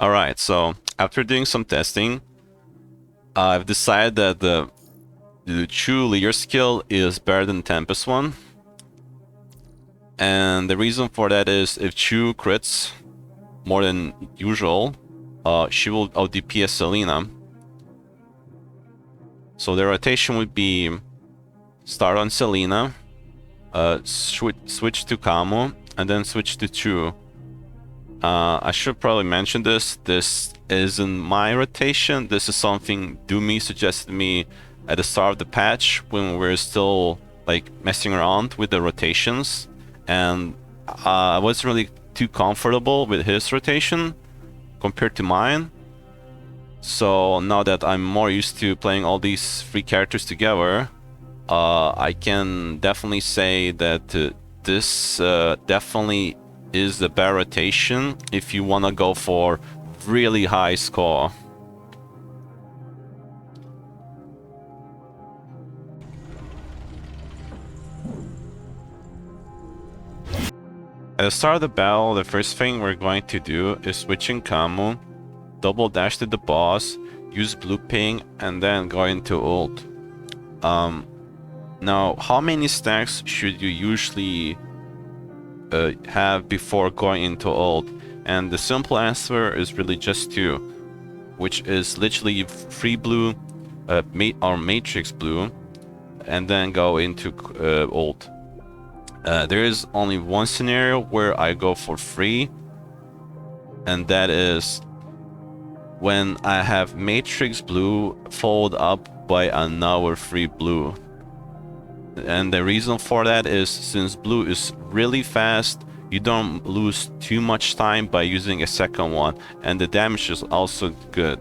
Alright, so after doing some testing, I've decided that the true leader skill is better than Tempest one. And the reason for that is if Chu crits more than usual, she will out DPS Selena. So the rotation would be start on Selena, switch to Kamo, and then switch to Chu. I should probably mention this. This isn't my rotation. This is something Doomy suggested me at the start of the patch when we're still like messing around with the rotations, and I wasn't really too comfortable with his rotation compared to mine. So now that I'm more used to playing all these three characters together, I can definitely say that this definitely is the better rotation if you want to go for really high score. At the start of the battle, the first thing we're going to do is switch in Camu, double dash to the boss, use blue ping, and then go into ult. Now, how many stacks should you usually have before going into ult? And the simple answer is really just 2, which is literally free blue or matrix blue, and then go into ult. There is only one scenario where I go for free, and that is when I have matrix blue followed up by another free blue. And the reason for that is since blue is really fast, you don't lose too much time by using a second one, and the damage is also good.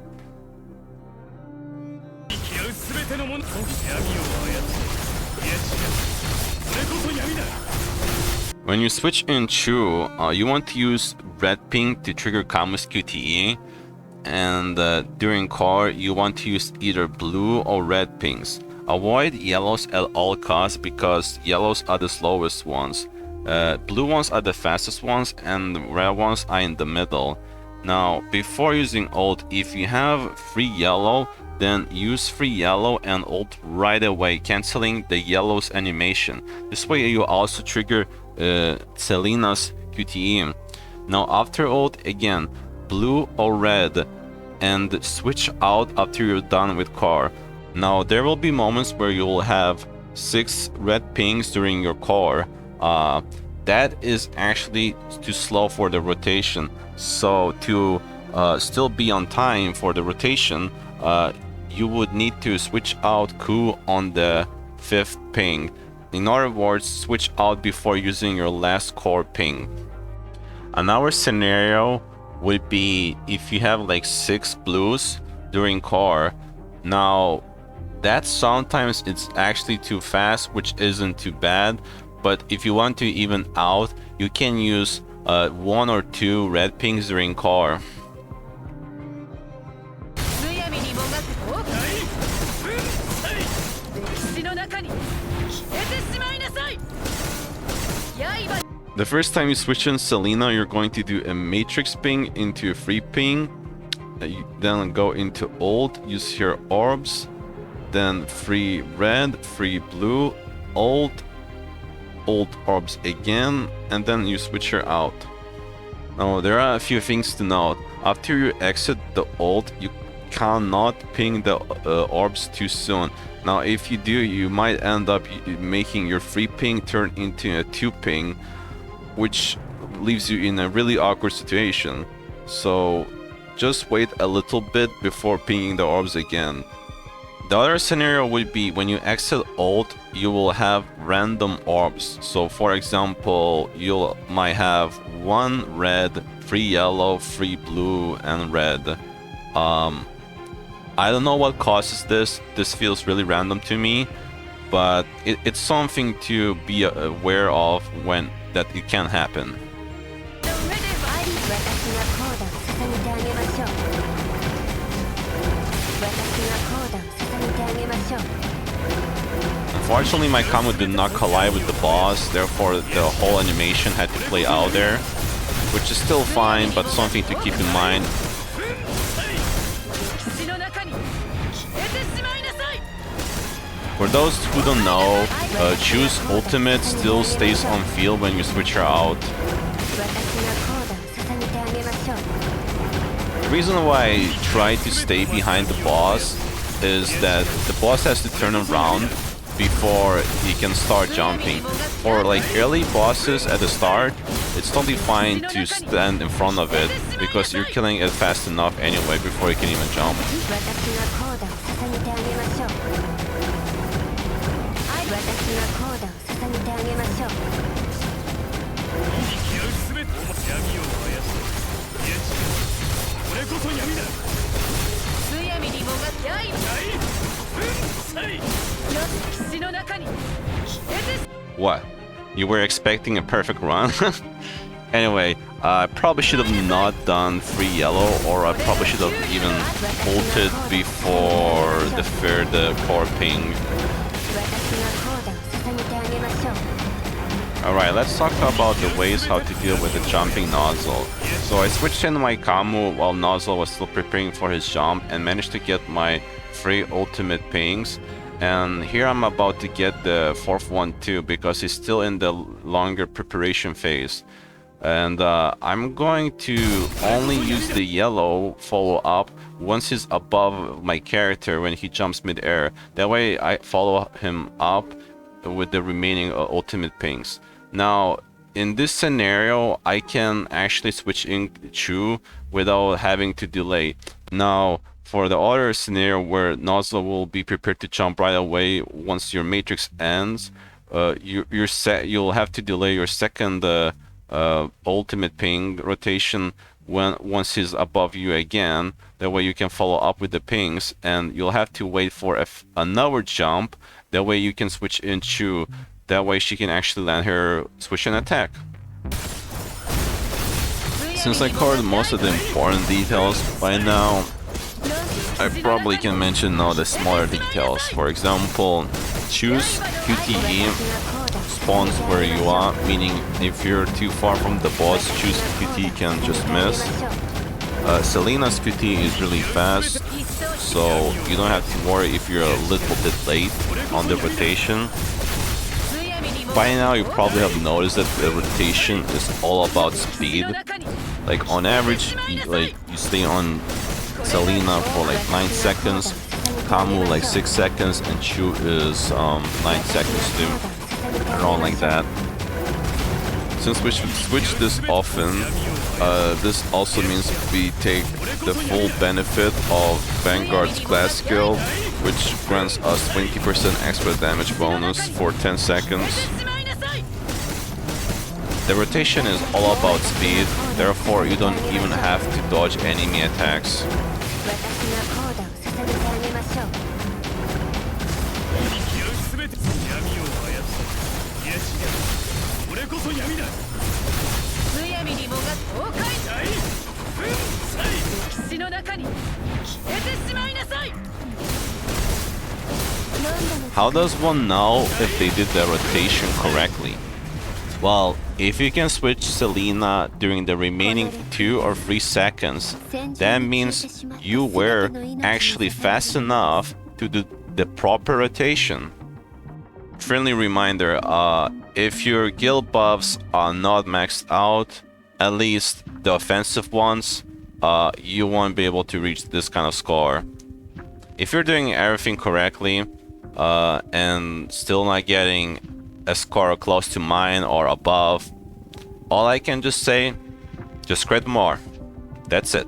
When you switch in Chu, you want to use red ping to trigger Kamu's QTE, and during core you want to use either blue or red pings. Avoid yellows at all costs because yellows are the slowest ones. Blue ones are the fastest ones and the red ones are in the middle. Now, before using ult, if you have free yellow, then use free yellow and ult right away, cancelling the yellow's animation. This way you also trigger Selena's QTE. Now after ult, again, blue or red, and switch out after you're done with core. Now there will be moments where you will have 6 red pings during your core. That is actually too slow for the rotation. So to still be on time for the rotation, you would need to switch out Q on the 5th ping. In other words, switch out before using your last core ping. Another scenario would be if you have like 6 blues during core. Now that sometimes it's actually too fast, which isn't too bad, but if you want to even out, you can use 1 or 2 red pings during core. The first time you switch in Selena, you're going to do a matrix ping into a free ping, then go into ult, use your orbs, then free red, free blue, ult orbs again, and then you switch her out. Now there are a few things to note. After you exit the ult, you cannot ping the orbs too soon. Now if you do, you might end up making your free ping turn into a 2 ping, which leaves you in a really awkward situation. So just wait a little bit before pinging the orbs again. The other scenario would be when you exit ult, you will have random orbs. So for example, you might have 1 red, 3 yellow, 3 blue, and red. I don't know what causes this. This feels really random to me, but it's something to be aware of when that it can happen. Unfortunately, my Kamo did not collide with the boss, therefore the whole animation had to play out there, which is still fine, but something to keep in mind. For those who don't know, Chu's ultimate still stays on field when you switch her out. The reason why I try to stay behind the boss is that the boss has to turn around before he can start jumping. For like early bosses at the start, it's totally fine to stand in front of it because you're killing it fast enough anyway before you can even jump. What? You were expecting a perfect run? Anyway, I probably should have not done free yellow, or I probably should have even ulted before the third core ping. Alright, let's talk about the ways how to deal with the jumping nozzle. So I switched in my Camu while Nozzle was still preparing for his jump and managed to get my 3 ultimate pings. And here I'm about to get the 4th one too, because he's still in the longer preparation phase. And I'm going to only use the yellow follow-up once he's above my character when he jumps mid-air. That way I follow him up with the remaining ultimate pings. Now, in this scenario, I can actually switch in Chu without having to delay. Now, for the other scenario where Nozzle will be prepared to jump right away once your matrix ends, you'll have to delay your second ultimate ping rotation once he's above you again. That way you can follow up with the pings, and you'll have to wait for another jump. That way you can switch in Chu. That way she can actually land her switch and attack. Since I covered most of the important details by now, I probably can mention now the smaller details. For example, Chu's QTE spawns where you are, meaning if you're too far from the boss, Chu's QTE can just miss. Selena's QTE is really fast, so you don't have to worry if you're a little bit late on the rotation. By now you probably have noticed that the rotation is all about speed. Like on average, you stay on Selena for like 9 seconds, Camu like 6 seconds, and Chu is 9 seconds too, around like that. Since we switch this often, this also means we take the full benefit of Vanguard's class skill, which grants us 20% extra damage bonus for 10 seconds. The rotation is all about speed, therefore you don't even have to dodge enemy attacks. How does one know if they did the rotation correctly? Well, if you can switch Selena during the remaining 2 or 3 seconds, that means you were actually fast enough to do the proper rotation. Friendly reminder, if your guild buffs are not maxed out, at least the offensive ones, you won't be able to reach this kind of score. If you're doing everything correctly and still not getting a score close to mine or above, all I can just say, just crit more. That's it.